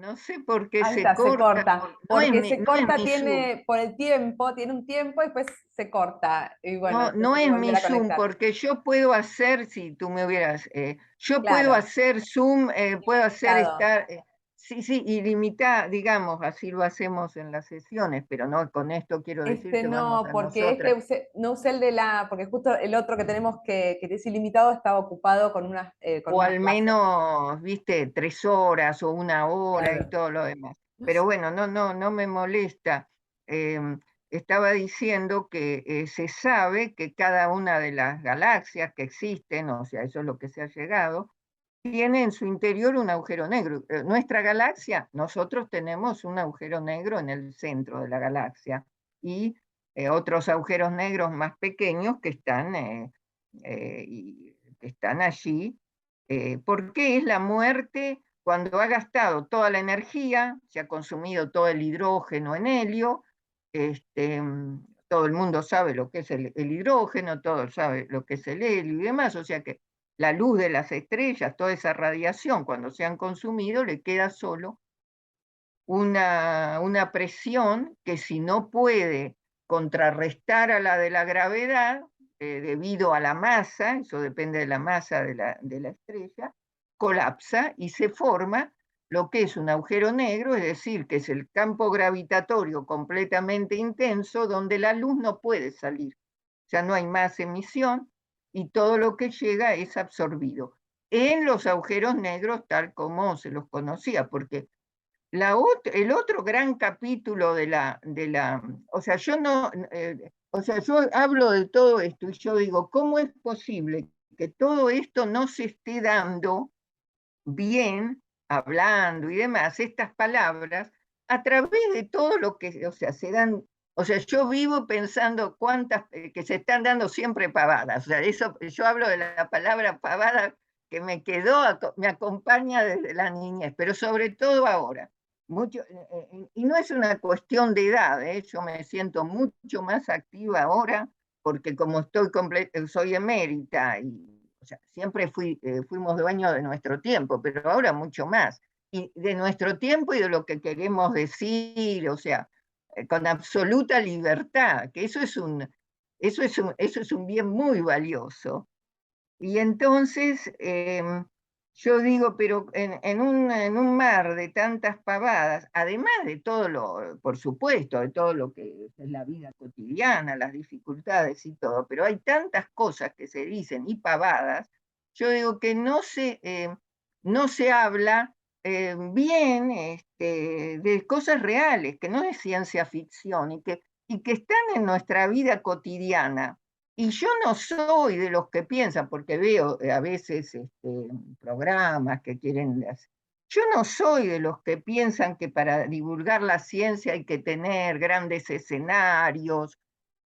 no sé por qué Ahí se está, se corta, corta. no es Porque mi, se no es corta, mi Zoom. tiene por el tiempo, tiene un tiempo y después se corta. Y bueno, No, no entonces hay que es volver mi a Zoom, conectar. porque yo puedo hacer, si tú me hubieras, yo puedo Claro, hacer Zoom, puedo hacer ilimitado. estar, sí, sí, ilimitada, digamos, así lo hacemos en las sesiones, pero no con esto quiero decir Este que vamos no, a porque nosotras, no usé el de la, porque justo el otro que tenemos que es ilimitado estaba ocupado con o unas al clases. menos, viste, 3 horas o una hora y Claro. todo lo demás. Pero bueno, no me molesta. Em, Estaba diciendo que se sabe que cada una de las galaxias que existen, o sea, eso es lo que se ha llegado, tiene en su interior un agujero negro. Nuestra galaxia, nosotros tenemos un agujero negro en el centro de la galaxia y otros agujeros negros más pequeños que están allí. ¿Por qué es la muerte cuando ha gastado toda la energía, se ha consumido todo el hidrógeno en helio? Todo el mundo sabe lo que es el hidrógeno, todo sabe lo que es el helio y demás, o sea que la luz de las estrellas, toda esa radiación, cuando se han consumido, le queda solo una presión que si no puede contrarrestar a la de la gravedad, debido a la masa, eso depende de la masa de la estrella, colapsa y se forma lo que es un agujero negro, es decir, que es el campo gravitatorio completamente intenso donde la luz no puede salir. Ya no hay más emisión y todo lo que llega es absorbido en los agujeros negros tal como se los conocía, porque el otro gran capítulo o sea, yo no, o sea, yo hablo de todo esto y yo digo, ¿cómo es posible que todo esto no se esté dando bien, hablando y demás, estas palabras, a través de todo lo que, o sea, se dan, o sea, yo vivo pensando cuántas, que se están dando siempre pavadas, o sea, eso, yo hablo de la palabra pavada que me quedó, me acompaña desde la niñez, pero sobre todo ahora. Y no es una cuestión de edad, yo me siento mucho más activa ahora, porque como soy emérita y o sea, siempre fuimos dueños de nuestro tiempo, pero ahora mucho más. Y de nuestro tiempo y de lo que queremos decir, o sea, con absoluta libertad, que eso es un bien muy valioso. Y entonces yo digo, pero en un mar de tantas pavadas, además de todo lo, por supuesto, de todo lo que es la vida cotidiana, las dificultades y todo, pero hay tantas cosas que se dicen y pavadas, yo digo que no se habla bien de cosas reales, que no es ciencia ficción y que están en nuestra vida cotidiana. Y yo no soy de los que piensan, porque veo a veces programas que quieren hacer. Yo no soy de los que piensan que para divulgar la ciencia hay que tener grandes escenarios,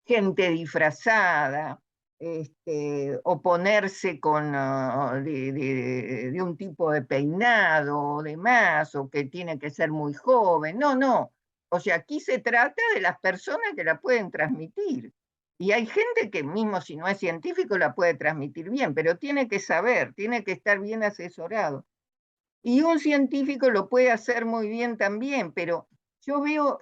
gente disfrazada, o ponerse de un tipo de peinado o demás, o que tiene que ser muy joven. No, no. O sea, aquí se trata de las personas que la pueden transmitir. Y hay gente que mismo si no es científico la puede transmitir bien, pero tiene que saber, tiene que estar bien asesorado. Y un científico lo puede hacer muy bien también, pero yo veo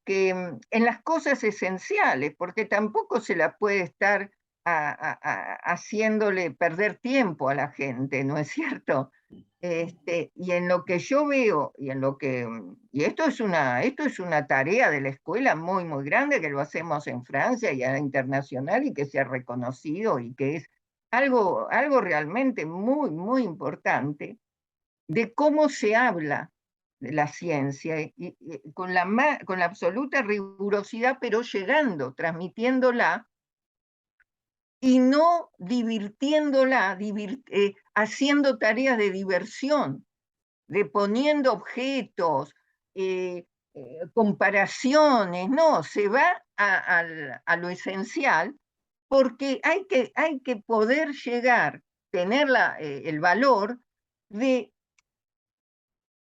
que en las cosas esenciales, porque tampoco se la puede estar haciéndole perder tiempo a la gente, ¿no es cierto? Y en lo que yo veo, y esto es una tarea de la escuela muy, muy grande, que lo hacemos en Francia y a la internacional y que se ha reconocido y que es algo realmente muy, muy importante de cómo se habla de la ciencia con la absoluta rigurosidad, pero llegando, transmitiéndola y no divirtiéndola, haciendo tareas de diversión, de poniendo objetos, comparaciones, no, se va a lo esencial porque hay que poder llegar, tener el valor de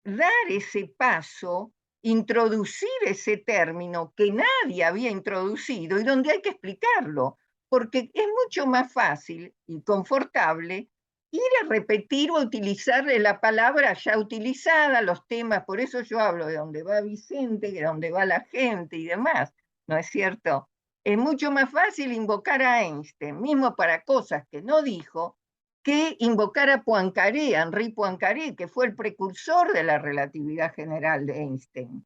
dar ese paso, introducir ese término que nadie había introducido y donde hay que explicarlo, porque es mucho más fácil y confortable ir a repetir o utilizarle la palabra ya utilizada, los temas, por eso yo hablo de dónde va Vicente, de dónde va la gente y demás, ¿no es cierto? Es mucho más fácil invocar a Einstein, mismo para cosas que no dijo, que invocar a Poincaré, a Henri Poincaré, que fue el precursor de la relatividad general de Einstein,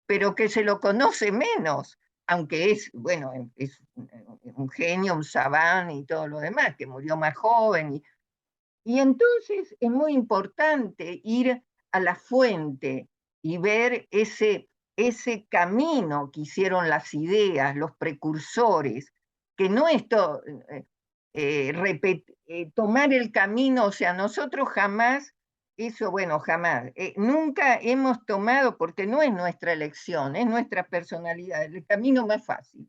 pero que se lo conoce menos, aunque es, bueno, es un genio, un savant y todo lo demás, que murió más joven. Y entonces es muy importante ir a la fuente y ver ese camino que hicieron las ideas, los precursores, que no es tomar el camino, o sea, nosotros jamás, eso bueno, jamás, nunca hemos tomado, porque no es nuestra elección, es nuestra personalidad, el camino más fácil,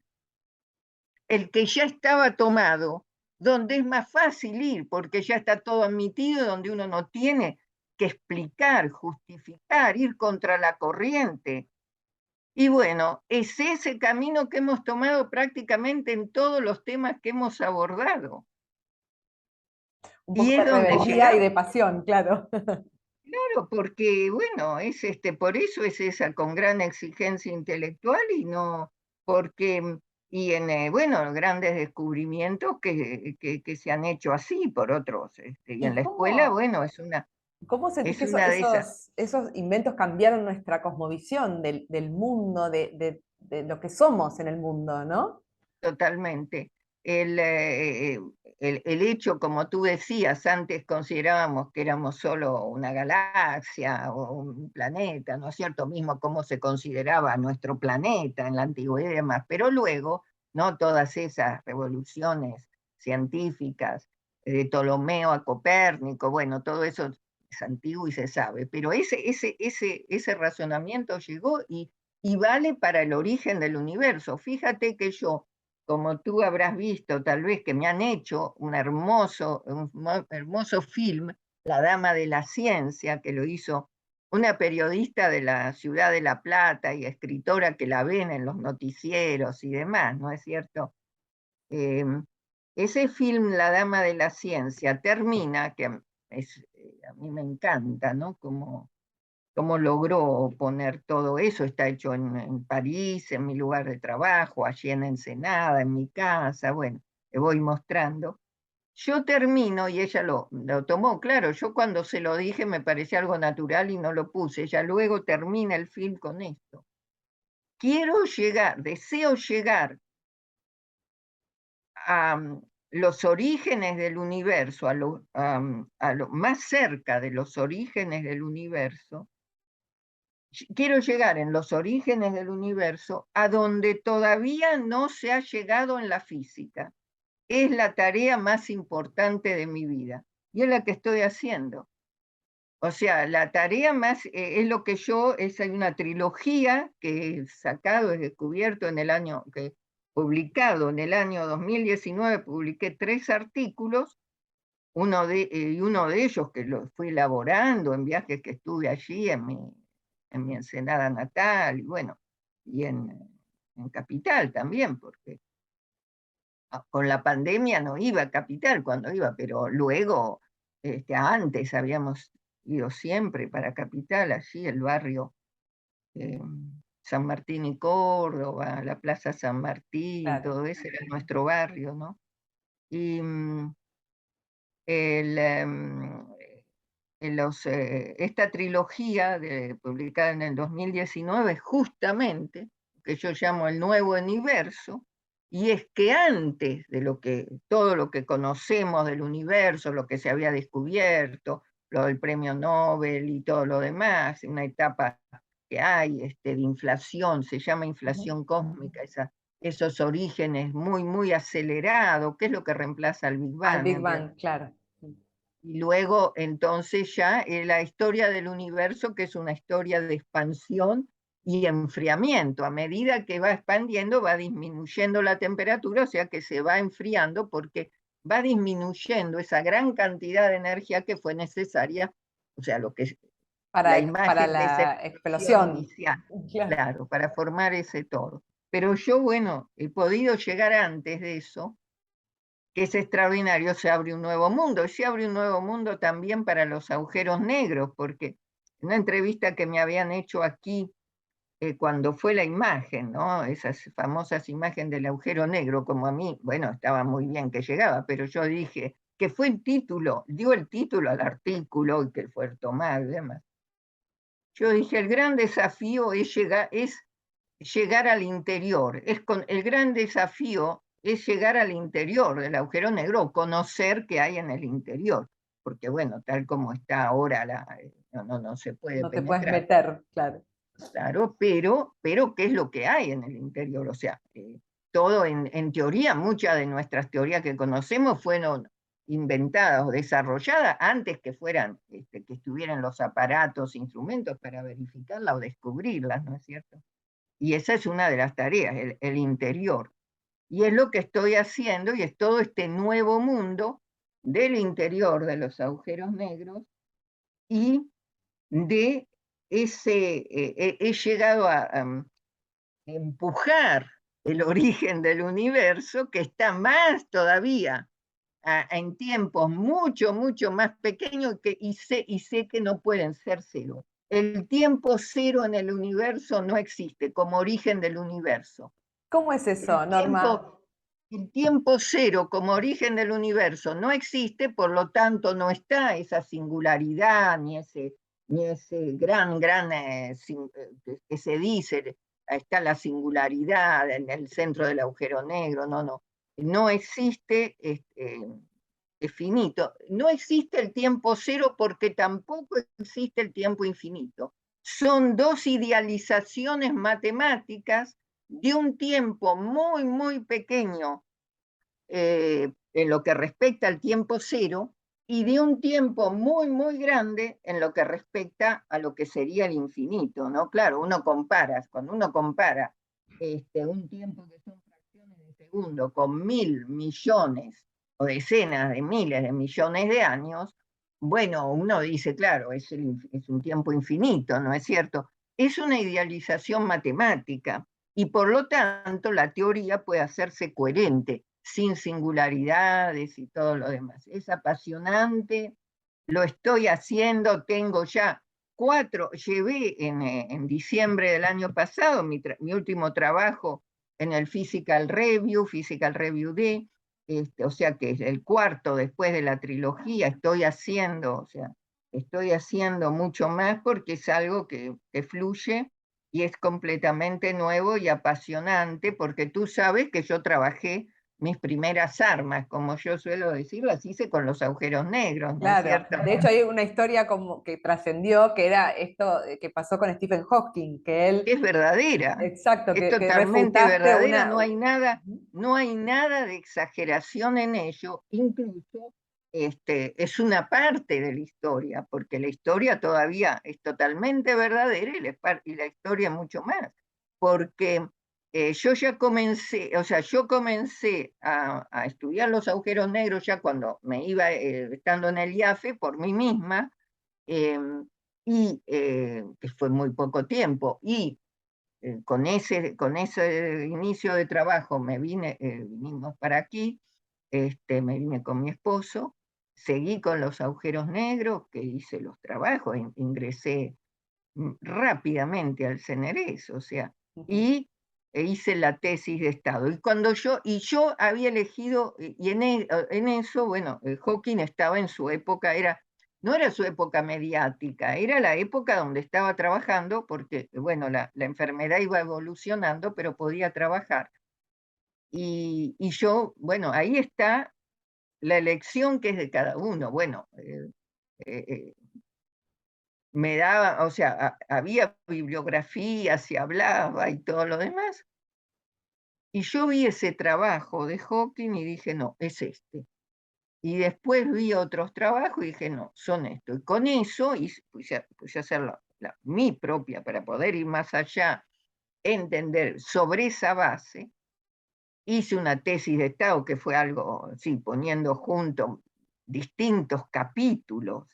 el que ya estaba tomado, donde es más fácil ir, porque ya está todo admitido, donde uno no tiene que explicar, justificar, ir contra la corriente. Y bueno, es ese camino que hemos tomado prácticamente en todos los temas que hemos abordado. Un Y poco es de donde rebeldía y llegamos, de pasión, claro. claro, porque bueno, por eso es esa con gran exigencia intelectual y no, porque, y en, bueno, grandes descubrimientos que se han hecho así por otros, y en ¿Y la escuela, cómo, bueno, cómo sentís es que una de esas, esos inventos cambiaron nuestra cosmovisión del mundo, de lo que somos en el mundo, ¿no? totalmente. El, eh, el hecho, como tú decías, antes considerábamos que éramos solo una galaxia o un planeta, ¿no es cierto? Mismo cómo se consideraba nuestro planeta en la antigüedad y demás, pero luego, ¿no? Todas esas revoluciones científicas, de Ptolomeo a Copérnico, bueno, todo eso es antiguo y se sabe, pero ese razonamiento llegó y vale para el origen del universo. Fíjate que yo, como tú habrás visto, tal vez que me han hecho un hermoso film, La Dama de la Ciencia, que lo hizo una periodista de la ciudad de La Plata y escritora que la ven en los noticieros y demás, ¿no es cierto? Eh, ese film, La Dama de la Ciencia, termina, que a mí me encanta, ¿no? Cómo logró poner todo eso. Está hecho en París, en mi lugar de trabajo, allí en Ensenada, en mi casa, bueno, le voy mostrando. Yo termino y ella lo tomó, claro, yo cuando se lo dije me parecía algo natural y no lo puse. Ella luego termina el film con esto. Quiero llegar, deseo llegar a los orígenes del universo, a lo más cerca de los orígenes del universo. Quiero llegar en los orígenes del universo a donde todavía no se ha llegado en la física. Es la tarea más importante de mi vida y es la que estoy haciendo. O sea, la tarea más, es lo que hay una trilogía que he sacado, he descubierto en el año, que publicado en el año 2019, publiqué 3 artículos, uno de ellos que lo fui elaborando en viajes que estuve allí en mi Ensenada natal, y bueno, y en Capital también, porque con la pandemia no iba a Capital cuando iba, pero luego, antes habíamos ido siempre para Capital, allí el barrio eh, San Martín y Córdoba, la Plaza San Martín, Claro. todo ese era nuestro barrio, ¿no? Y el, em, esta trilogía publicada en el 2019, justamente, que yo llamo el nuevo universo, y es que antes de todo lo que conocemos del universo, lo que se había descubierto, lo del premio Nobel y todo lo demás, una etapa que hay de inflación, se llama Ujú. inflación cósmica, esos orígenes muy, muy acelerados, que es lo que reemplaza al Big Al Bang Big en realidad. Bang, claro. Y luego, entonces ya la historia del universo, que es una historia de expansión y enfriamiento. A medida que va expandiendo, va disminuyendo la temperatura, o sea que se va enfriando porque va disminuyendo esa gran cantidad de energía que fue necesaria, o sea, lo que es la Para imagen de esa la explosión explosión. inicial, Claro. claro, para formar ese todo. Pero yo, bueno, he podido llegar antes de eso que es extraordinario, se abre un nuevo mundo. Y se abre un nuevo mundo también para los agujeros negros, porque en una entrevista que me habían hecho aquí, cuando fue la imagen, ¿no? Esas famosas imágenes del agujero negro, como a mí, bueno, estaba muy bien que llegaba, pero yo dije que fue el título, dio el título al artículo y que fue tomado y demás. Yo dije, el gran desafío es llegar al interior. El gran desafío es llegar al interior del agujero negro, conocer qué hay en el interior. Porque bueno, tal como está ahora, no se puede No te puedes penetrar. meter, claro. Claro, pero ¿qué es lo que hay en el interior? O sea, todo en teoría, muchas de nuestras teorías que conocemos fueron inventadas o desarrolladas antes que que estuvieran los aparatos, instrumentos para verificarlas o descubrirlas, ¿no es cierto? Y esa es una de las tareas, el interior. Y es lo que estoy haciendo, y es todo este nuevo mundo del interior de los agujeros negros y de he llegado a empujar el origen del universo, que está más todavía en tiempos mucho más pequeños, y sé que no pueden ser cero. El tiempo cero en el universo no existe como origen del universo. ¿Cómo es El eso, Norma? tiempo, el tiempo cero como origen del universo no existe, por lo tanto no está esa singularidad, ni ese que se dice, está la singularidad en el centro del agujero negro, no existe, es finito. No existe el tiempo cero porque tampoco existe el tiempo infinito. Son dos idealizaciones matemáticas de un tiempo muy pequeño en lo que respecta al tiempo cero y de un tiempo muy grande en lo que respecta a lo que sería el infinito, ¿no? Claro, cuando uno compara un tiempo que son fracciones de segundo con 1.000 millones o decenas de miles de millones de años, bueno, uno dice, claro, es un tiempo infinito, ¿no es cierto? Es una idealización matemática y por lo tanto la teoría puede hacerse coherente, sin singularidades y todo lo demás. Es apasionante, lo estoy haciendo, tengo ya llevé en diciembre del año pasado mi último trabajo en el Physical Review D, o sea que es el cuarto después de la trilogía, estoy haciendo mucho más porque es algo que fluye y es completamente nuevo y apasionante, porque tú sabes que yo trabajé mis primeras armas, como yo suelo decir, las hice con los agujeros negros, ¿no es Claro, cierto? de hecho hay una historia como que trascendió, que era esto que pasó con Stephen Hawking, que él, Es verdadera, exacto, es que totalmente refutaste verdadera, una... no hay nada de exageración en ello, incluso es una parte de la historia, porque la historia todavía es totalmente verdadera y la historia mucho más, porque yo ya comencé, o sea, yo comencé a estudiar los agujeros negros ya cuando me iba estando en el IAFE por mí misma, eh, que fue muy poco tiempo, y con ese inicio de trabajo vinimos para aquí, me vine con mi esposo, seguí con los agujeros negros, que hice los trabajos, ingresé rápidamente al CNRS, o sea, Ujú. y hice la tesis de Estado. Yo había elegido, y en eso, bueno, Hawking estaba en su época, no era su época mediática, era la época donde estaba trabajando, porque, bueno, la enfermedad iba evolucionando, pero podía trabajar. Y yo, bueno, ahí está la elección que es de cada uno. Bueno, eh, me daba, o sea, había bibliografía, se hablaba y todo lo demás, y yo vi ese trabajo de Hawking y dije, no, es este. Y después vi otros trabajos y dije, no, son estos. Y con eso puse a hacer mi propia, para poder ir más allá, entender sobre esa base. Hice una tesis de Estado que fue algo, sí, poniendo juntos distintos capítulos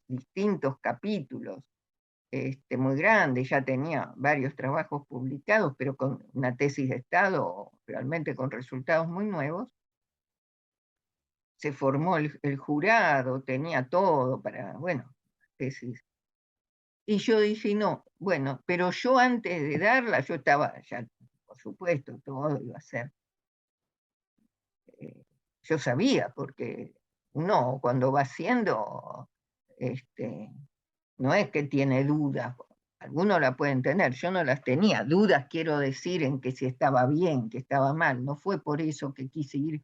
muy grande, ya tenía varios trabajos publicados, pero con una tesis de Estado realmente con resultados muy nuevos. se formó el jurado, tenía todo para, bueno, tesis. Y yo dije, no, bueno, pero yo antes de darla, yo estaba, ya, por supuesto, todo iba a ser, eh, yo sabía, porque uno cuando va haciendo, no es que tiene dudas, algunos la pueden tener, yo no las tenía, dudas quiero decir en que si estaba bien, que estaba mal, no fue por eso que quise ir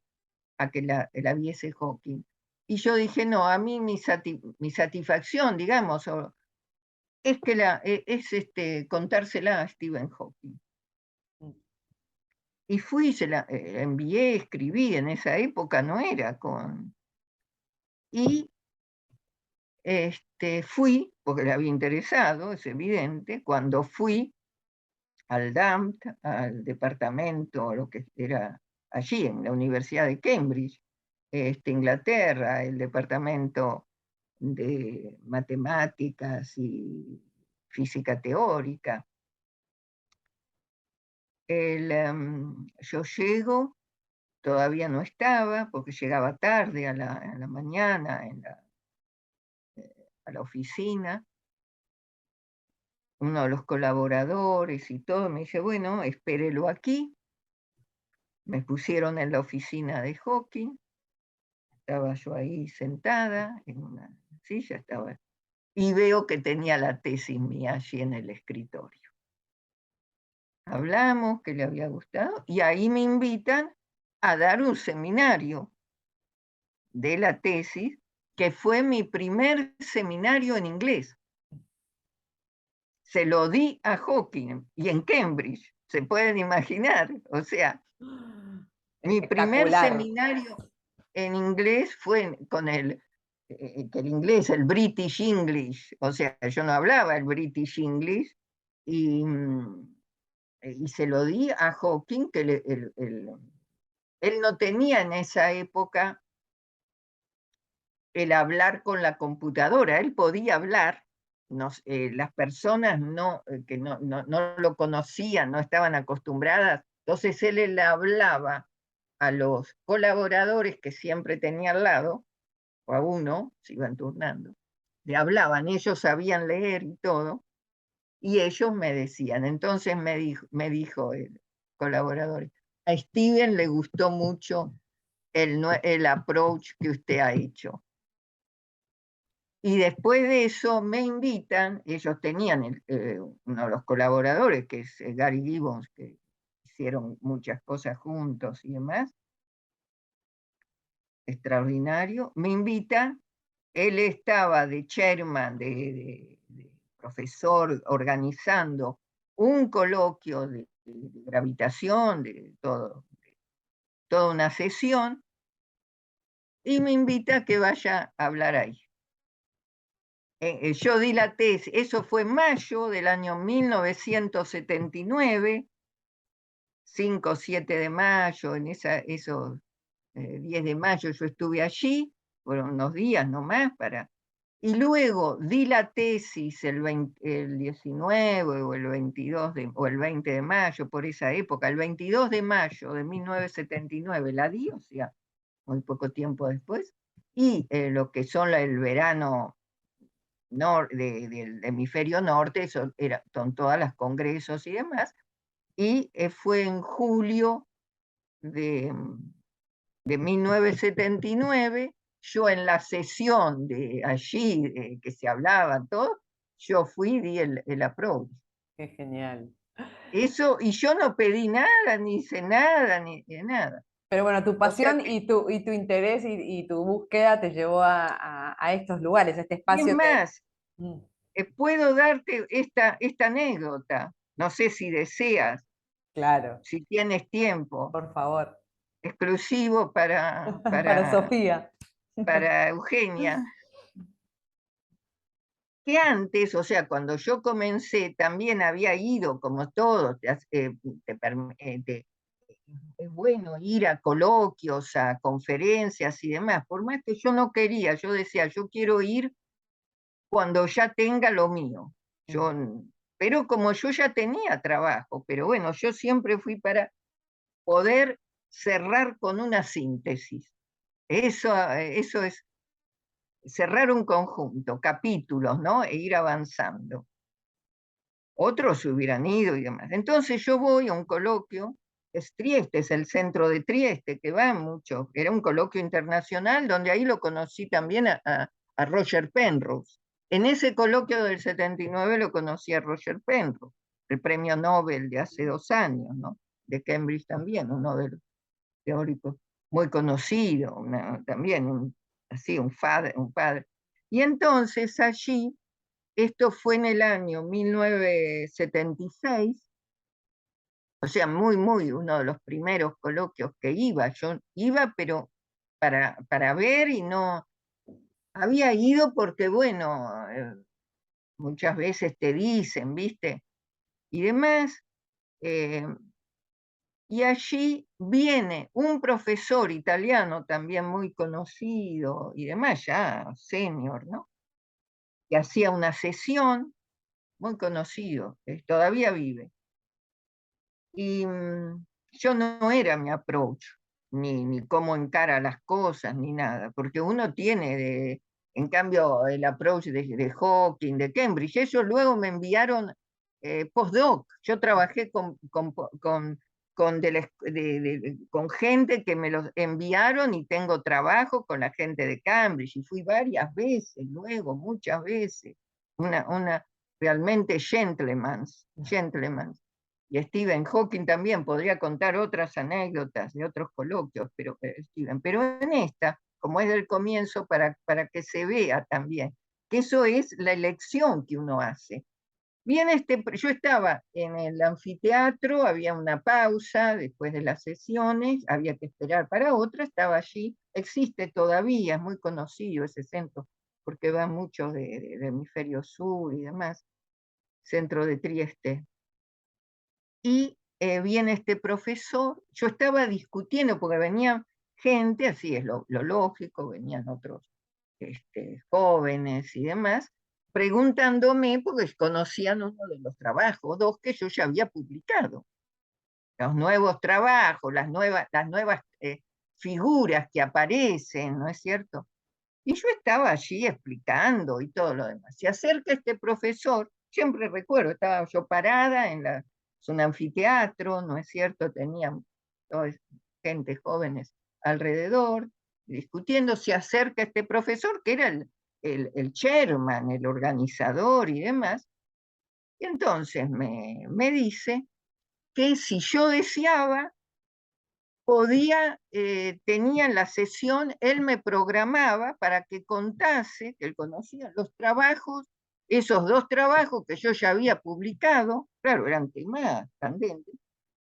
a que la viese Hawking. Y yo dije, no, a mí mi satisfacción, digamos, es que contársela a Stephen Hawking. Y fui, se la envié, escribí, en esa época no era con... Y fui, porque le había interesado, es evidente, cuando fui al DAMT, al departamento, lo que era allí en la Universidad de Cambridge, Inglaterra, el departamento de matemáticas y física teórica. Yo llego, todavía no estaba, porque llegaba tarde a la mañana a la oficina. Uno de los colaboradores y todo me dice, bueno, espérelo aquí. Me pusieron en la oficina de Hawking, estaba yo ahí sentada en una silla, y veo que tenía la tesis mía allí en el escritorio. Hablamos, que le había gustado, y ahí me invitan a dar un seminario de la tesis, que fue mi primer seminario en inglés. Se lo di a Hawking y en Cambridge, se pueden imaginar. O sea, mi primer Espectacular. seminario en inglés fue con que el inglés, el British English, o sea, yo no hablaba el British English, y, y se lo di a Hawking, que él no tenía en esa época el hablar con la computadora, él podía hablar, las personas que no lo conocían, no estaban acostumbradas, entonces él le hablaba a los colaboradores que siempre tenía al lado, o a uno, se iban turnando, le hablaban, ellos sabían leer y todo, y ellos me decían, entonces me dijo el colaborador, a Steven le gustó mucho el approach que usted ha hecho. Y después de eso me invitan, ellos tenían uno de los colaboradores, que es Gary Gibbons, que hicieron muchas cosas juntos y demás, extraordinario, me invitan, él estaba de chairman, de profesor, organizando un coloquio de gravitación, toda una sesión, y me invita a que vaya a hablar ahí. Yo di la tesis, eso fue en mayo del año 1979, 5 o 7 de mayo, esos 10 de mayo yo estuve allí, fueron unos días nomás y luego di la tesis el 19 o el 22 o el 20 de mayo, por esa época, el 22 de mayo de 1979 la di, o sea, muy poco tiempo después, y lo que son el verano del hemisferio norte, son todas las congresos y demás, y fue en julio de 1979, yo en la sesión de allí, que se hablaba todo, yo fui y di el approach. Qué genial. Eso, y yo no pedí nada, ni hice nada, ni nada. Pero bueno, tu O sea pasión que, y tu interés y tu búsqueda te llevó a estos lugares, a este y es espacio que... más, Mm, puedo darte esta anécdota, no sé si deseas, claro, si tienes tiempo, por favor. exclusivo para, Para para, Sofía. para Eugenia, que antes, o sea, cuando yo comencé, también había ido, como todos, es bueno ir a coloquios, a conferencias y demás, por más que yo no quería, yo decía, yo quiero ir cuando ya tenga lo mío. Yo, pero como yo ya tenía trabajo, pero bueno, yo siempre fui para poder cerrar con una síntesis. eso es cerrar un conjunto, capítulos, ¿no? E ir avanzando. Otros se hubieran ido y demás. Entonces yo voy a un coloquio, es Trieste, es el centro de Trieste, que va mucho, era un coloquio internacional donde ahí lo conocí también a Roger Penrose. En ese coloquio del 79 lo conocí a Roger Penrose, el premio Nobel de hace 2 años, ¿no? De Cambridge también, uno de los teóricos muy conocido, también así un padre. Y entonces allí, esto fue en el año 1976, o sea, muy uno de los primeros coloquios que iba. Yo iba, pero para ver y no, había ido porque, bueno, muchas veces te dicen, ¿viste? Y demás. eh, y allí viene un profesor italiano también muy conocido y demás, ya senior, ¿no? Que hacía una sesión, muy conocido, todavía vive. Y yo no era mi approach, ni cómo encara las cosas, ni nada, porque uno tiene, en cambio, el approach de Hawking, de Cambridge. Ellos luego me enviaron postdoc. Yo trabajé con gente que me los enviaron y tengo trabajo con la gente de Cambridge, y fui varias veces, luego, muchas veces, una realmente gentleman. Y Stephen Hawking también podría contar otras anécdotas de otros coloquios, pero en esta, como es del comienzo, para que se vea también, que eso es la elección que uno hace. Bien, yo estaba en el anfiteatro, había una pausa después de las sesiones, había que esperar para otra, estaba allí, existe todavía, es muy conocido ese centro, porque van muchos del hemisferio sur y demás, centro de Trieste. Y viene este profesor, yo estaba discutiendo porque venía gente, así es lo lógico, venían otros jóvenes y demás, preguntándome porque conocían uno de los trabajos, dos que yo ya había publicado, los nuevos trabajos, las nuevas figuras que aparecen, ¿no es cierto? Y yo estaba allí explicando y todo lo demás. Se acerca este profesor, siempre recuerdo, estaba yo parada es un anfiteatro, ¿no es cierto? Tenía toda gente jóvenes alrededor, discutiendo. Se acerca este profesor, que era el chairman, el organizador y demás, y entonces me dice que si yo deseaba, tenía en la sesión, él me programaba para que contase, que él conocía los trabajos, esos 2 trabajos que yo ya había publicado, claro, eran temas candentes,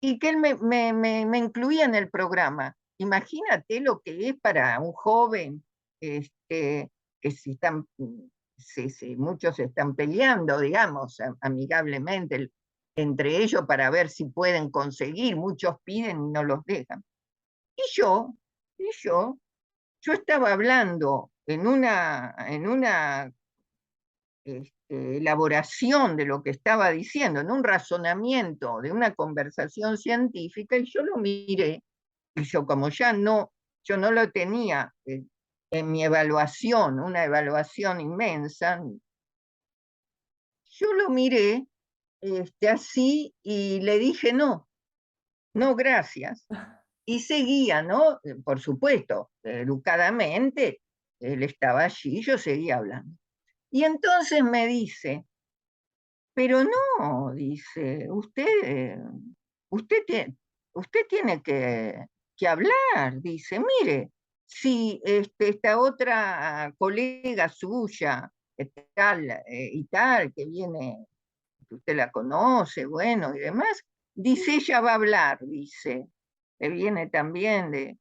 y que él me incluía en el programa. Imagínate lo que es para un joven, que muchos se están peleando, digamos, amigablemente, entre ellos para ver si pueden conseguir, muchos piden y no los dejan. Y yo, y yo estaba hablando en una elaboración de lo que estaba diciendo, en un razonamiento de una conversación científica, y yo lo miré, y como yo no lo tenía en mi evaluación, una evaluación inmensa, yo lo miré así y le dije no, no, gracias. Y seguía, ¿no? Por supuesto, educadamente, él estaba allí, yo seguía hablando. Y entonces me dice, pero no, dice, usted, usted tiene que hablar, dice, mire, si esta otra colega suya, tal y tal, que viene, que usted la conoce, bueno, y demás, dice, ella va a hablar, dice, que viene también de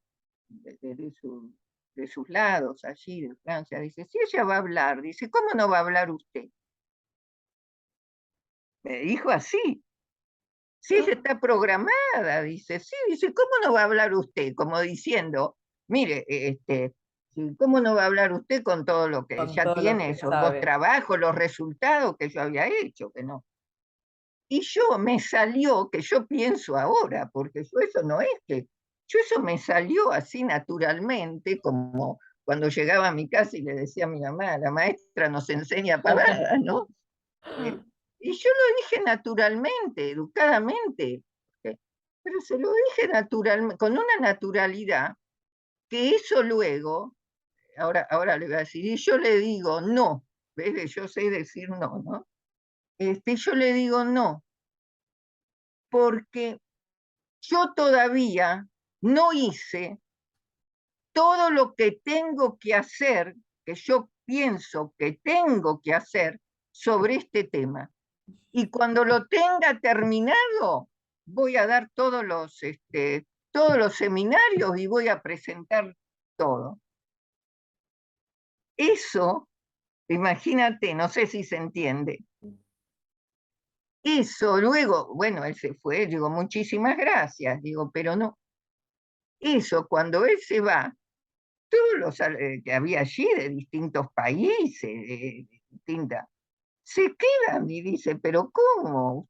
sus lados allí, de Francia, dice, si ella va a hablar, dice, ¿cómo no va a hablar usted? Me dijo así, si ella está programada, dice, sí, dice, ¿cómo no va a hablar usted? Como diciendo, mire, ¿cómo no va a hablar usted con todo lo que Con ya todo lo tiene, que esos 2 trabajos, los resultados que yo había hecho, que no? Y me salió que yo pienso ahora, porque yo eso no es que Yo eso me salió así naturalmente, como cuando llegaba a mi casa y le decía a mi mamá, la maestra nos enseña pavadas, ¿no? Eh, y yo lo dije naturalmente, educadamente, pero se lo dije naturalmente, con una naturalidad, que eso luego, ahora le voy a decir, y yo le digo no, ¿ves? Yo sé decir no, ¿no? Yo le digo no, porque yo todavía no hice todo lo que tengo que hacer, que yo pienso que tengo que hacer sobre este tema. Y cuando lo tenga terminado, voy a dar todos los seminarios y voy a presentar todo. Eso, imagínate, no sé si se entiende. Eso luego, bueno, él se fue, digo, muchísimas gracias, digo, pero no. Eso, cuando él se va, todos los que había allí de distintos países, de distintas, se quedan y dice, pero ¿cómo?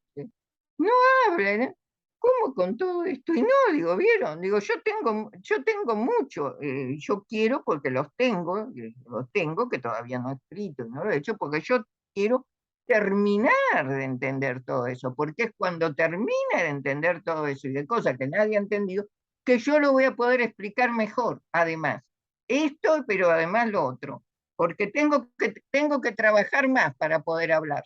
No hablen, ¿eh? ¿Cómo con todo esto? Y no, digo, ¿vieron? Digo, yo tengo mucho, yo quiero porque los tengo, que todavía no he escrito y no lo he hecho, porque yo quiero terminar de entender todo eso, porque es cuando termine de entender todo eso y de cosas que nadie ha entendido, que yo lo voy a poder explicar mejor, además. Esto, pero además lo otro, porque tengo que trabajar más para poder hablar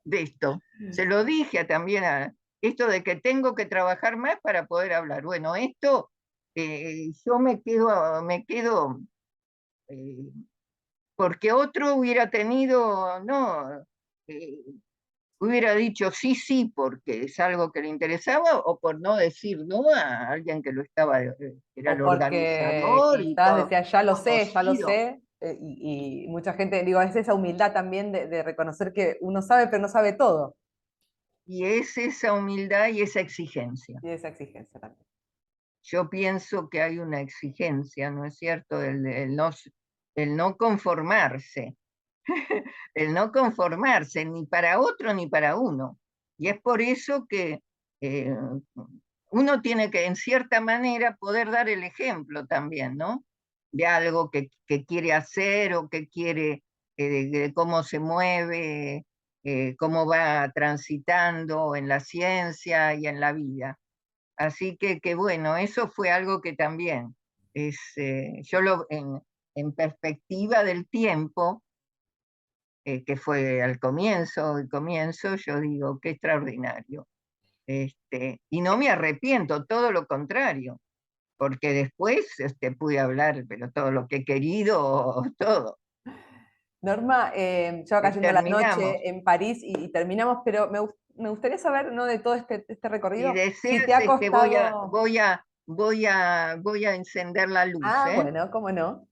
de esto. Se lo dije también a esto de que tengo que trabajar más para poder hablar. Bueno, esto yo me quedo eh, porque otro hubiera tenido, no, eh, hubiera dicho sí, sí, porque es algo que le interesaba, o por no decir no a alguien que lo estaba, que era el O porque organizador y quizás decía, ya lo conocido. sé, y mucha gente, digo, es esa humildad también de reconocer que uno sabe, pero no sabe todo, Y es esa humildad y esa exigencia. y esa exigencia también. Yo pienso que hay una exigencia, ¿no es cierto? El no conformarse, el no conformarse ni para otro ni para uno. Y es por eso que eh, uno tiene que, en cierta manera, poder dar el ejemplo también, ¿no? De algo que quiere hacer o que quiere, de cómo se mueve, cómo va transitando en la ciencia y en la vida. Así que bueno, eso fue algo que también en perspectiva del tiempo, que fue al comienzo, el comienzo, yo digo, qué extraordinario. Y no me arrepiento, todo lo contrario, porque después pude hablar, pero todo lo que he querido, todo. Norma, ya va cayendo la Terminamos. noche en París y terminamos, pero me gustaría saber, ¿no? De todo este Y recorrido, si te ha decirte que costado... voy a encender la luz, Ah, ¿eh? bueno, cómo no,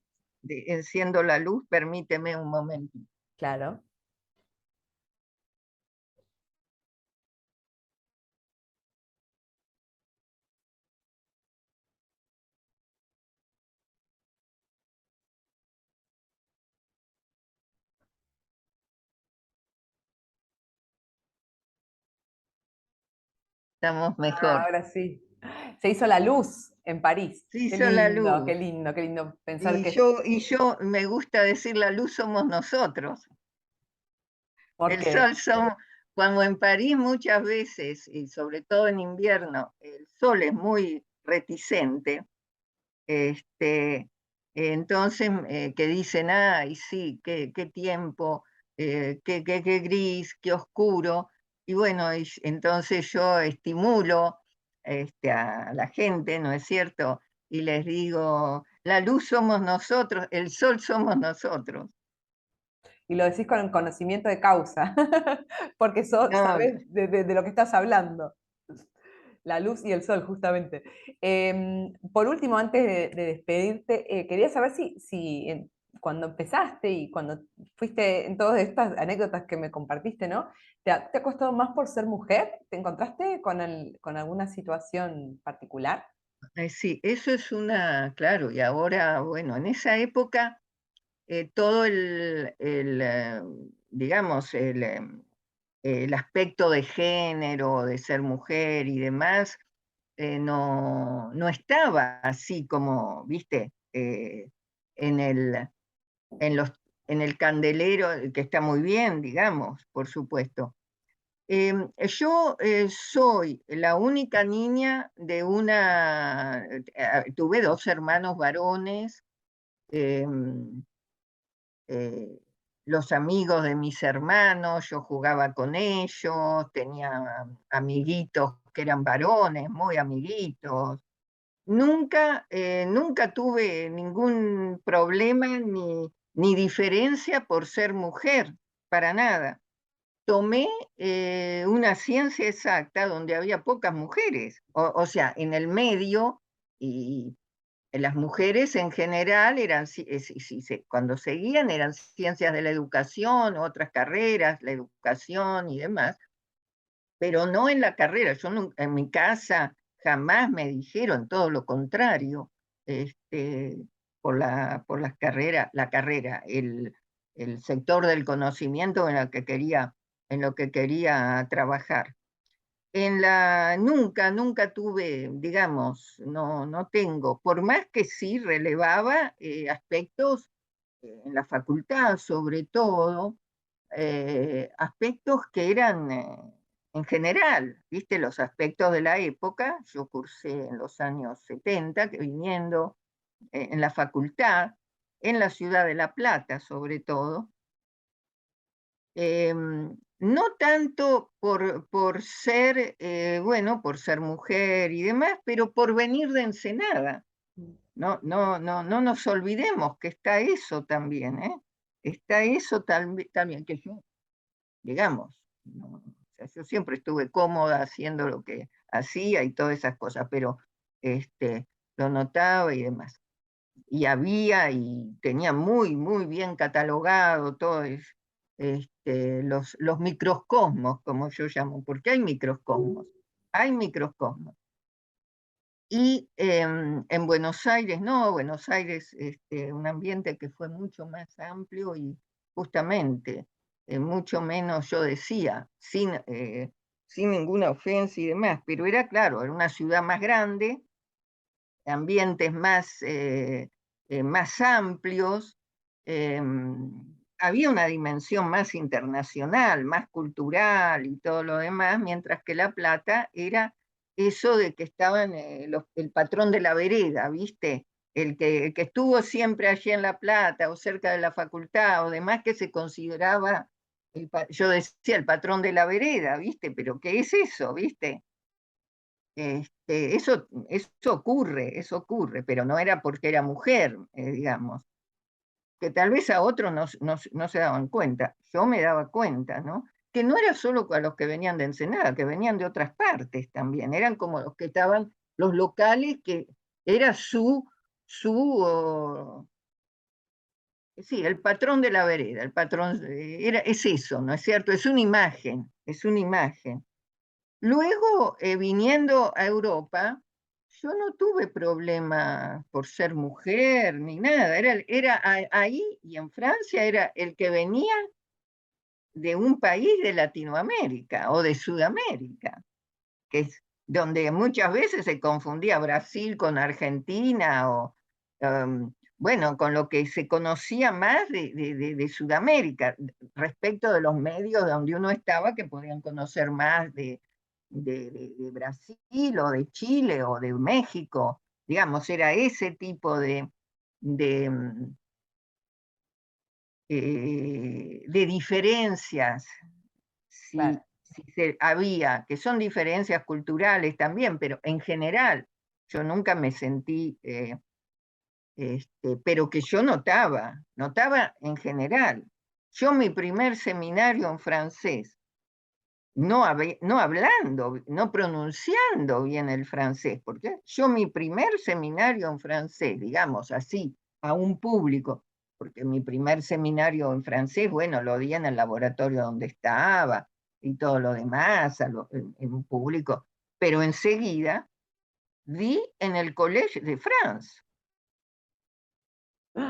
Enciendo la luz, permíteme un momento. claro. Estamos Ah, mejor. ahora sí. Se hizo la luz en París. Se hizo la luz. Qué lindo pensar que... Y yo me gusta decir la luz somos nosotros. El Porque sol somos, cuando en París muchas veces, y sobre todo en invierno, el sol es muy reticente, entonces que dicen, ay, sí, qué tiempo, qué gris, qué oscuro. Y bueno, entonces yo estimulo a la gente, ¿no es cierto? Y les digo, la luz somos nosotros, el sol somos nosotros. y lo decís con conocimiento de causa, porque No, sabes de lo que estás hablando. La luz y el sol, justamente. Por último, antes de despedirte, quería saber si cuando empezaste y cuando fuiste en todas estas anécdotas que me compartiste, ¿no? ¿Te ha costado más por ser mujer? ¿Te encontraste con alguna situación particular? sí, eso es claro, y ahora, bueno, en esa época todo digamos, el aspecto de género, de ser mujer y demás, no estaba así como, viste, en el, en los, en el candelero, que está muy bien, digamos, por supuesto. Yo soy la única niña de tuve dos hermanos varones, em, eh, los amigos de mis hermanos, yo jugaba con ellos, tenía amiguitos que eran varones, muy amiguitos. Nunca tuve ningún problema ni diferencia por ser mujer, para nada. Tomé una ciencia exacta donde había pocas mujeres, o sea, en el medio, y las mujeres en general eran, cuando seguían eran ciencias de la educación, otras carreras, la educación y demás, pero no en la carrera. En mi casa jamás me dijeron todo lo contrario, este, por las carreras, el sector del conocimiento en lo que quería trabajar. Nunca tuve, digamos, no tengo, por más que sí relevaba aspectos en la facultad, sobre todo, aspectos que eran en general, viste, los aspectos de la época. Yo cursé en los años 70, que viniendo en la facultad, en la ciudad de La Plata, sobre todo. No tanto por ser, bueno, por ser mujer y demás, pero por venir de Ensenada. No nos olvidemos que está eso también, ¿eh? Está eso también, que yo, digamos, o sea, yo siempre estuve cómoda haciendo lo que hacía y todas esas cosas, pero lo notaba y demás. Y tenía muy bien catalogado todo los microcosmos, como yo llamo, porque hay microcosmos. Y en Buenos Aires, no, Buenos Aires, un ambiente que fue mucho más amplio y justamente mucho menos, yo decía, sin ninguna ofensa y demás, pero era claro, era una ciudad más grande, ambientes más amplios, eh, había una dimensión más internacional, más cultural y todo lo demás, mientras que La Plata era eso de que estaban el patrón de la vereda, ¿viste? El que estuvo siempre allí en La Plata o cerca de la facultad o demás, que se consideraba, yo decía, el patrón de la vereda, ¿viste? Pero ¿qué es eso, viste? Eso ocurre, pero no era porque era mujer, digamos, que tal vez a otros no se daban cuenta. Yo me daba cuenta, ¿no? Que no era solo a los que venían de Ensenada, que venían de otras partes también, eran como los que estaban, los locales, que era oh, sí, el patrón de la vereda, el patrón, es eso, ¿no es cierto? Es una imagen, es una imagen. Luego, viniendo a Europa, yo no tuve problema por ser mujer ni nada. Ahí y en Francia era el que venía de un país de Latinoamérica o de Sudamérica, que es donde muchas veces se confundía Brasil con Argentina bueno, con lo que se conocía más de Sudamérica, respecto de los medios donde uno estaba, que podían conocer más de Brasil o de Chile o de México. Digamos, era ese tipo de, mm, de diferencias, Claro. si había, que son diferencias culturales también, pero en general yo nunca me sentí, pero que yo notaba en general. Yo mi primer seminario en francés, no hablando, no pronunciando bien el francés, porque yo mi primer seminario en francés, digamos así, a un público, porque mi primer seminario en francés, bueno, lo di en el laboratorio donde estaba y todo lo demás, en un público, pero enseguida di en el Collège de France,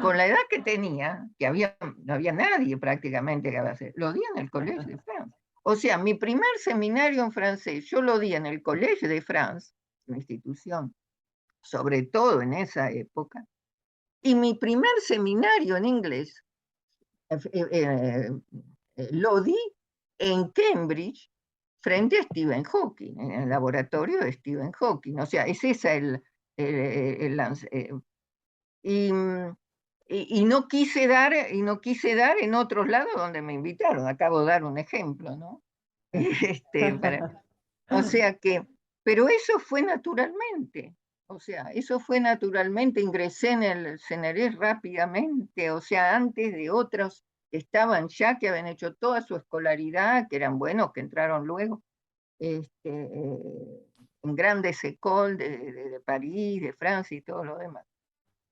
con la edad que tenía, no había nadie prácticamente que hacer, lo di en el Collège de France. O sea, mi primer seminario en francés, yo lo di en el Collège de France, una institución, sobre todo en esa época. Y mi primer seminario en inglés lo di en Cambridge frente a Stephen Hawking, en el laboratorio de Stephen Hawking. O sea, es esa y, y no quise dar en otros lados donde me invitaron. Acabo de dar un ejemplo, ¿no? O sea que, pero eso fue naturalmente. O sea, eso fue naturalmente. Ingresé en el CNRS rápidamente, o sea, antes de otros que estaban ya, que habían hecho toda su escolaridad, que eran buenos, que entraron luego en grandes écoles de París, de Francia y todo lo demás.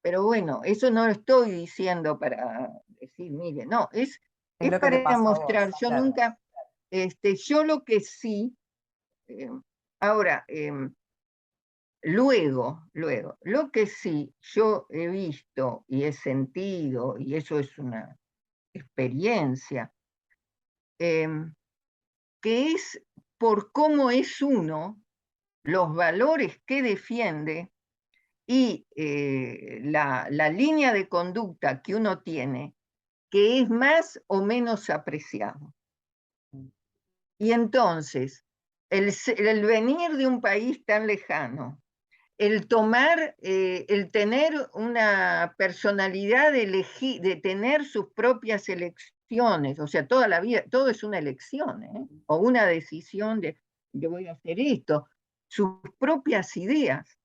Pero bueno, eso no lo estoy diciendo para decir, mire, no, Es es lo que te para pasó a vos, mostrar. Yo claro. nunca, yo lo que sí, eh, ahora, luego, lo que sí yo he visto y he sentido, y eso es una experiencia, que es por cómo es uno, los valores que defiende y la línea de conducta que uno tiene, que es más o menos apreciado. Y entonces, el venir de un país tan lejano, el tomar, el tener una personalidad de tener sus propias elecciones, o sea, toda la vida, todo es una elección, o una decisión de, yo voy a hacer esto, sus propias ideas,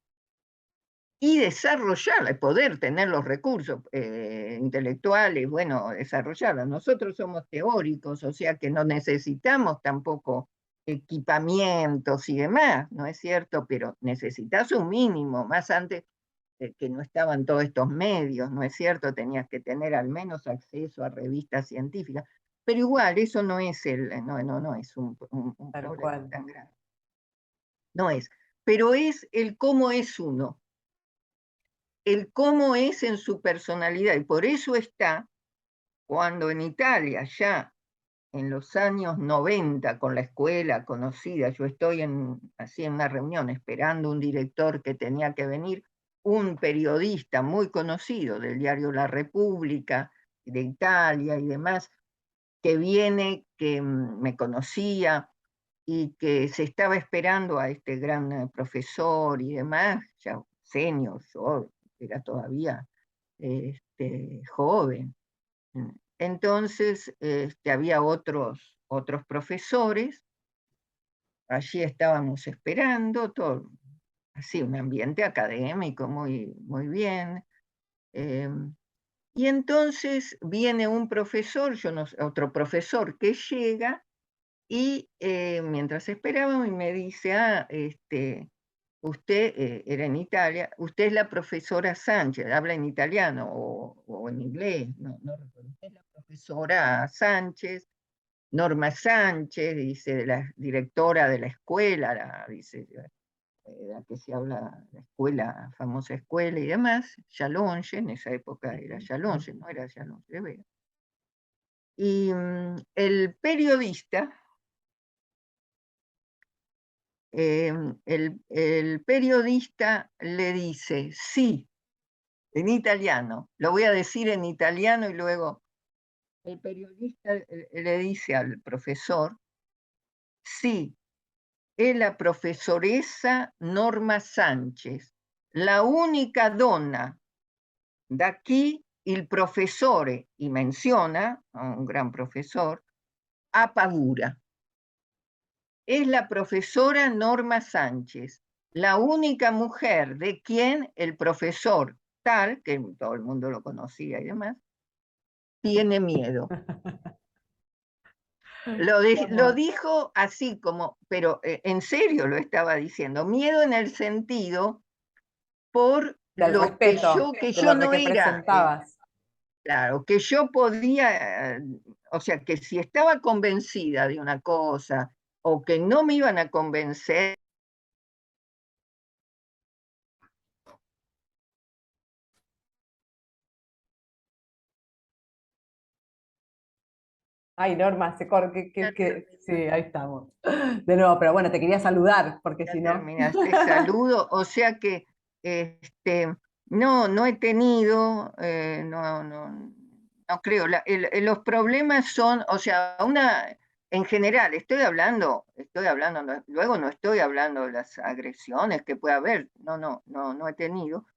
y desarrollarla, poder tener los recursos intelectuales, bueno, desarrollarla. Nosotros somos teóricos, o sea que no necesitamos tampoco equipamientos y demás, ¿no es cierto? Pero necesitas un mínimo, más antes que no estaban todos estos medios, ¿no es cierto? Tenías que tener al menos acceso a revistas científicas, pero igual eso no es no es un Tal problema cual. tan grande, no es, pero es el cómo es uno, el cómo es en su personalidad, y por eso está cuando en Italia, ya en los años 90, con la escuela conocida, yo estoy así en una reunión esperando un director que tenía que venir, un periodista muy conocido del diario La República, de Italia y demás, que viene, que me conocía y que se estaba esperando a este gran profesor y demás, ya senior, yo era todavía joven. Entonces, había otros profesores, allí estábamos esperando, todo así, un ambiente académico muy, muy bien. eh, y entonces viene un profesor, yo no, otro profesor que llega y mientras esperábamos y me dice, usted era en Italia, usted es la profesora Sánchez, habla en italiano o en inglés, no recuerdo. Usted es la profesora Sánchez, Norma Sánchez, dice, de la directora de la escuela, dice, la que se habla, la escuela, famosa escuela y demás, Yalonge, en esa época era Yalonge, no era Yalonge de Vega. Y el periodista, el periodista le dice, sí, en italiano, lo voy a decir en italiano y luego el periodista le dice al profesor, sí, è la professoressa Norma Sánchez, la única donna da chi il professore, y menciona a un gran profesor, ha paura. Es la profesora Norma Sánchez, la única mujer de quien el profesor tal, que todo el mundo lo conocía y demás, tiene miedo. Lo dijo así como, pero en serio lo estaba diciendo, miedo en el sentido por Del lo que respeto, que de yo lo no que era, presentabas. claro, que yo podía, o sea, que si estaba convencida de una cosa o que no me iban a convencer, Ay, Norma, Ya sí, ahí estamos. De nuevo, pero bueno, te quería saludar, porque si no. terminaste. Saludo, o sea que no, no he tenido, no creo. Los problemas son, o sea, en general, luego no estoy hablando de las agresiones que puede haber, no he tenido.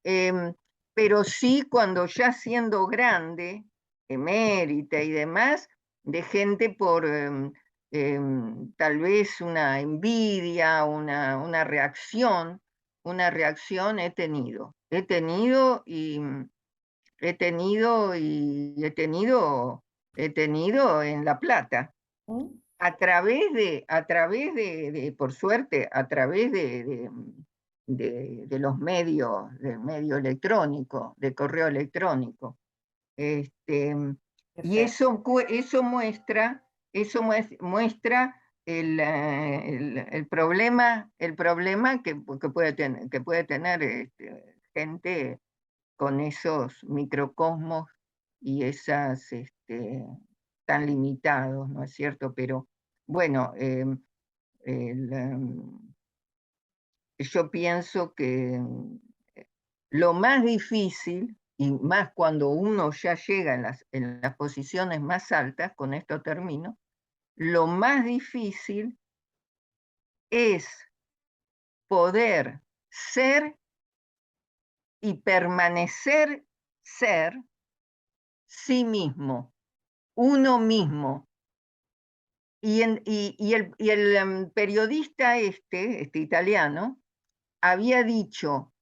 Em, pero sí cuando ya siendo grande, emérita y demás, de gente por tal vez una envidia, una reacción he tenido en La Plata ¿Mm? por suerte, a través de los medios, del medio electrónico, de correo electrónico. Este, Qué y feo. muestra el problema que puede tener gente con esos microcosmos y esas tan limitados, ¿no es cierto? Pero bueno, el, yo pienso que lo más difícil, y más cuando uno ya llega en las posiciones más altas, con esto termino, lo más difícil es poder ser y permanecer ser sí mismo, uno mismo. Y el periodista este italiano, había dicho,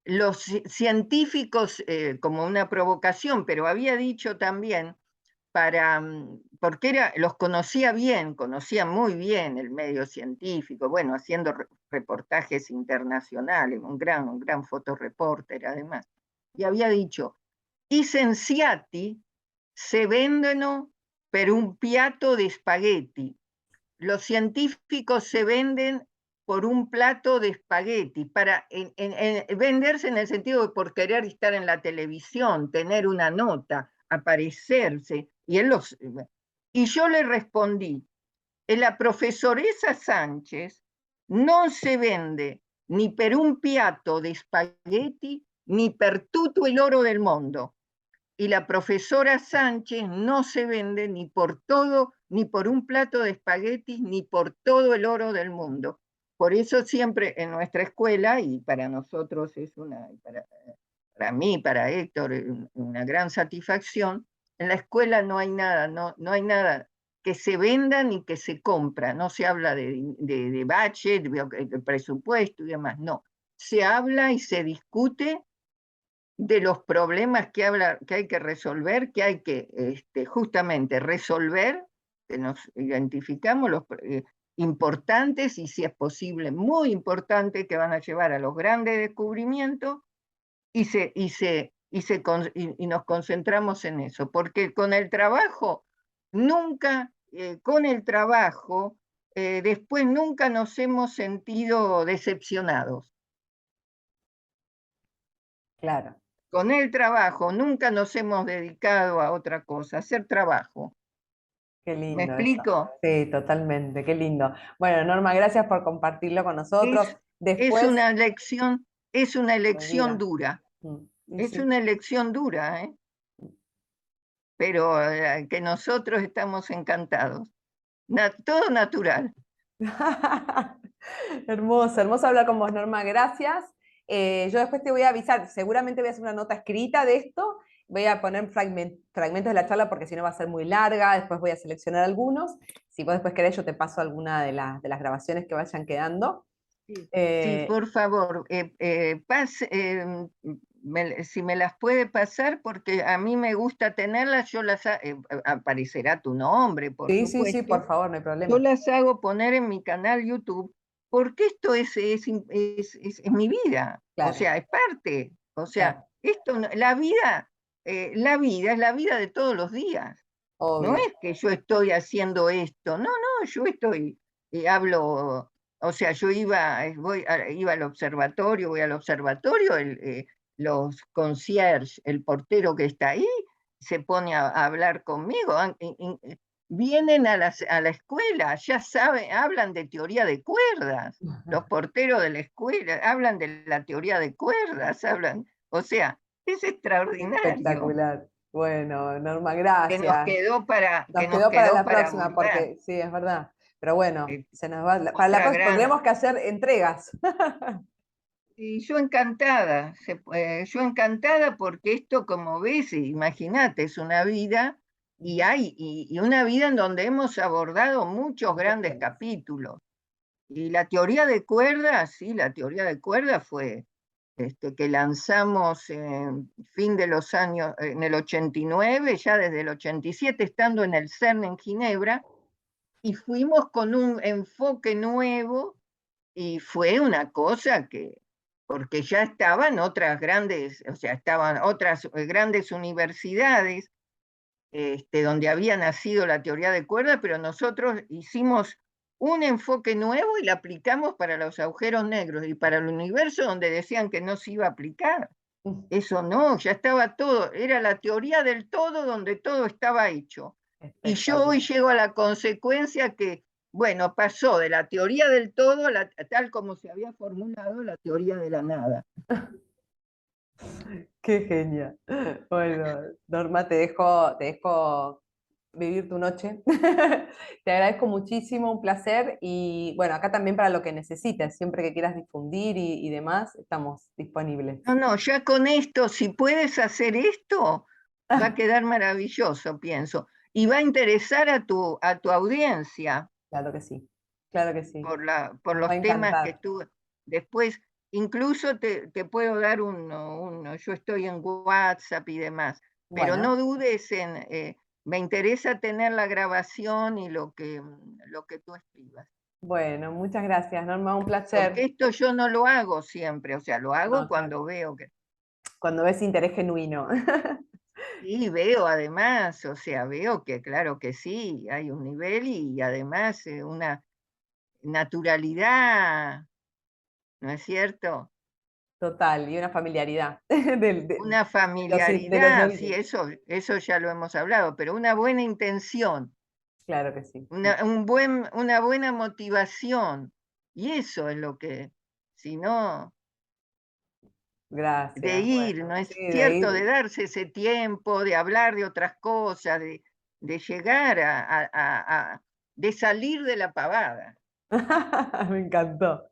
los científicos, como una provocación, pero había dicho también, porque los conocía muy bien el medio científico, bueno, haciendo reportajes internacionales, un gran fotoreporter además, y había dicho, i scienziati se vendono per un piatto di spaghetti. Los científicos se venden por un plato de espagueti, venderse en el sentido de por querer estar en la televisión, tener una nota, aparecerse. Y yo le respondí, la profesoresa Sánchez no se vende ni per un piatto de espagueti ni per tutto el oro del mundo. Y la profesora Sánchez no se vende ni por todo, ni por un plato de espaguetis, ni por todo el oro del mundo. Por eso siempre en nuestra escuela, y para nosotros para mí, para Héctor, una gran satisfacción, en la escuela no hay nada, no hay nada que se venda ni que se compra, no se habla de budget, de presupuesto y demás, no. Se habla y se discute de los problemas que hay que resolver, que hay que justamente resolver, que nos identificamos los importantes y si es posible muy importantes que van a llevar a los grandes descubrimientos y nos concentramos en eso, porque con el trabajo, con el trabajo, después nunca nos hemos sentido decepcionados. Claro. Con el trabajo, nunca nos hemos dedicado a otra cosa, a hacer trabajo. Qué ¿Me lindo eso. explico? Sí, totalmente, qué lindo. Bueno, Norma, gracias por compartirlo con nosotros. Es, es Después, una elección, es una me elección diga. dura, Y es sí. una elección dura, ¿eh? Pero que nosotros estamos encantados. Todo natural. Hermoso, hermoso hablar con vos, Norma, gracias. Yo después te voy a avisar, seguramente voy a hacer una nota escrita de esto, voy a poner fragmentos de la charla porque si no va a ser muy larga, después voy a seleccionar algunos. Si vos después querés, yo te paso alguna de las grabaciones que vayan quedando. Sí, sí, Eh, por favor, si me las puede pasar, porque a mí me gusta tenerlas, aparecerá tu nombre, por sí, sí, sí, por supuesto. favor, no hay Yo problema. las hago poner en mi canal YouTube, porque esto es mi vida, o Claro, sea, es parte, o sea, claro, la vida es la vida de todos los días. No obvio. es que yo estoy haciendo esto, no, yo estoy, hablo, o sea, yo iba al observatorio, voy al observatorio, los concierge, el portero que está ahí, se pone a hablar conmigo. Vienen a la escuela, ya saben, hablan de teoría de cuerdas. Los porteros de la escuela hablan de la teoría de cuerdas, o sea, es extraordinario. Espectacular. Bueno, Norma, Que nos gracias. quedó para, Nos que nos quedó para quedó la para próxima, abundar. porque sí, es verdad. Pero bueno, Eh, se nos va. Para la Otra próxima gran. tendremos que hacer entregas. Y yo encantada, yo encantada porque esto, como ves, imagínate, es una vida y una vida en donde hemos abordado muchos Muchos grandes temas. capítulos. Y la teoría de cuerdas, sí, la teoría de cuerdas fue que lanzamos en fin de los años, en el 89, ya desde el 87, estando en el CERN en Ginebra, y fuimos con un enfoque nuevo y fue una cosa que, porque ya estaban otras grandes, o sea, estaban otras grandes universidades donde había nacido la teoría de cuerdas, pero nosotros hicimos un enfoque nuevo y lo aplicamos para los agujeros negros y para el universo donde decían que no se iba a aplicar. Eso no, ya estaba todo, era la teoría del todo donde todo estaba hecho. Y yo hoy Espectacular. llego a la consecuencia que, bueno, pasó de la teoría del todo tal como se había formulado la teoría de la nada. Qué genial. Bueno, Norma, te dejo vivir tu noche. Te agradezco muchísimo, un placer. Y bueno, acá también para lo que necesites, siempre que quieras difundir y demás, estamos disponibles. No, no, ya con esto, si puedes hacer esto, va a quedar maravilloso, pienso. Y va a interesar a tu audiencia Claro que sí, claro que sí. por Nos va a los temas que encantar. tú después, incluso te puedo dar yo estoy en WhatsApp y demás, pero Bueno, no dudes me interesa tener la grabación y lo que tú escribas. bueno, muchas gracias, Norma, un Porque placer. esto yo no lo hago siempre, o sea, lo hago No, claro. cuando veo que. Cuando ves interés genuino. Sí, veo además, o sea, veo que claro que sí, hay un nivel y además una naturalidad, ¿no es cierto? Total, y una familiaridad Una de los familiaridad, sí, oídos. eso ya lo hemos hablado, pero una buena intención, Claro que sí. una buena motivación, y eso es lo que, si no, de Gracias. ir, ¿no Bueno, es sí, de cierto? De ir. darse ese tiempo, de hablar de otras cosas, de llegar de salir de la pavada. Me encantó.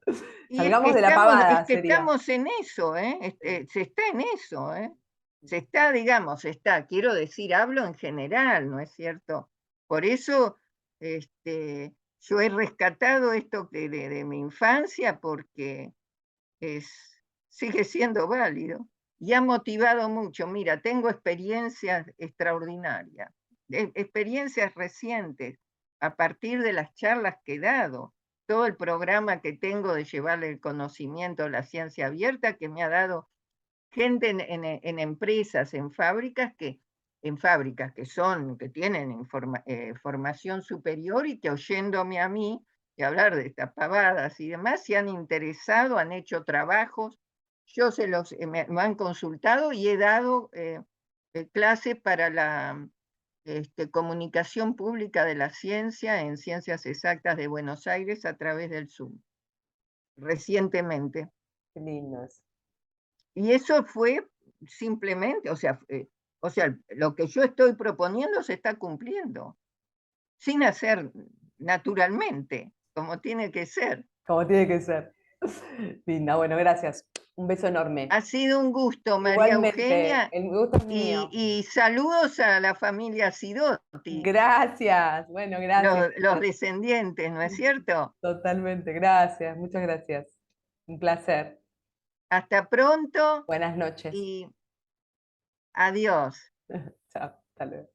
Y Salgamos de la pavada, es que sería. estamos en eso, ¿eh? Sí. Se está en eso, ¿eh? Se está, digamos, quiero decir, hablo en general, ¿no es cierto? Por eso, yo he rescatado esto de mi infancia porque es, sigue siendo válido y ha motivado mucho. Mira, tengo experiencias extraordinarias, experiencias recientes a partir de las charlas que he dado, todo el programa que tengo de llevarle el conocimiento a la ciencia abierta que me ha dado gente en empresas, que tienen formación superior y que oyéndome a mí y hablar de estas pavadas y demás, se han interesado, han hecho trabajos, me han consultado y he dado clases para la comunicación pública de la ciencia en Ciencias Exactas de Buenos Aires a través del Zoom, recientemente. Qué lindo eso. Y eso fue simplemente, o sea, lo que yo estoy proponiendo se está cumpliendo, sin hacer naturalmente, como tiene que ser. Como tiene que ser. Linda, bueno, gracias. Un beso enorme. Ha sido un gusto, María Igualmente, Eugenia, el gusto es mío. y saludos a la familia Sidotti, Gracias. Bueno, gracias. los descendientes, ¿no es cierto? Totalmente, gracias. Muchas gracias. Un placer. Hasta pronto Buenas noches. y adiós. Chao. Hasta luego.